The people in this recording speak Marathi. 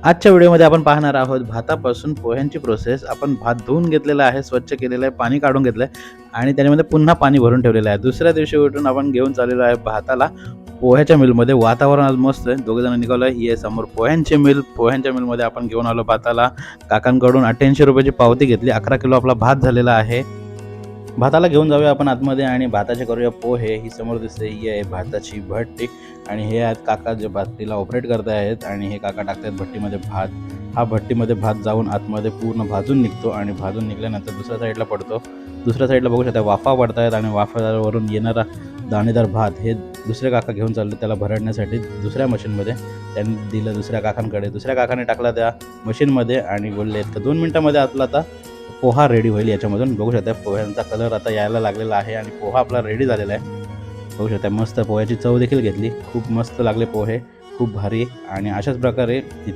आजच्या व्हिडिओमध्ये आपण पाहणार आहोत भातापासून पोह्यांची प्रोसेस। आपण भात धुवून घेतलेला आहे, स्वच्छ केलेलं आहे, पाणी काढून घेतलंय आणि त्यामध्ये पुन्हा पाणी भरून ठेवलेलं आहे। दुसऱ्या दिवशी उठून आपण घेऊन चाललेलो आहे भाताला पोह्याच्या मिलमध्ये। वातावरण आज मस्त आहे, दोघे जण निघालो आहे। ही आहे समोर पोह्यांची मिल। पोह्यांच्या मिलमध्ये आपण घेऊन आलो भाताला। काकांकडून 88 रुपयाची पावती घेतली। 11 किलो आपला भात झालेला आहे। भाताला घेऊन जाऊया आपण आतमध्ये आणि भाताचे करूया पोहे। ही समोर दिसते ही आहे भाताची भट्टी आणि हे आहेत काका जे भट्टीला ऑपरेट करत आहेत आणि हे काका टाकतात भट्टीमध्ये भात। हा भट्टीमध्ये भात जाऊन आतमध्ये पूर्ण भाजून निघतो आणि भाजून निघाल्यानंतर दुसऱ्या साईडला पडतो। दुसऱ्या साईडला बघू शकता वाफा पडतायत आणि वाफावरून येणारा दाणेदार भात हे दुसरे काका घेऊन चालले त्याला भरडण्यासाठी दुसऱ्या मशीनमध्ये। त्यांनी दिलं दुसऱ्या काकांकडे, दुसऱ्या काकाने टाकला त्या मशीनमध्ये आणि बोलले तर 2 मिनिटांमध्ये आपला आता पोहा रेडी होईल। याच्यामधून बघू शकता पोह्यांचा कलर आता यायला लागलेला आहे आणि पोहा आपला रेडी झालेला आहे। बघू शकता मस्त पोह्याची चव देखील घेतली, खूप मस्त लागले पोहे, खूप भारी। आणि अशाच प्रकारे इथे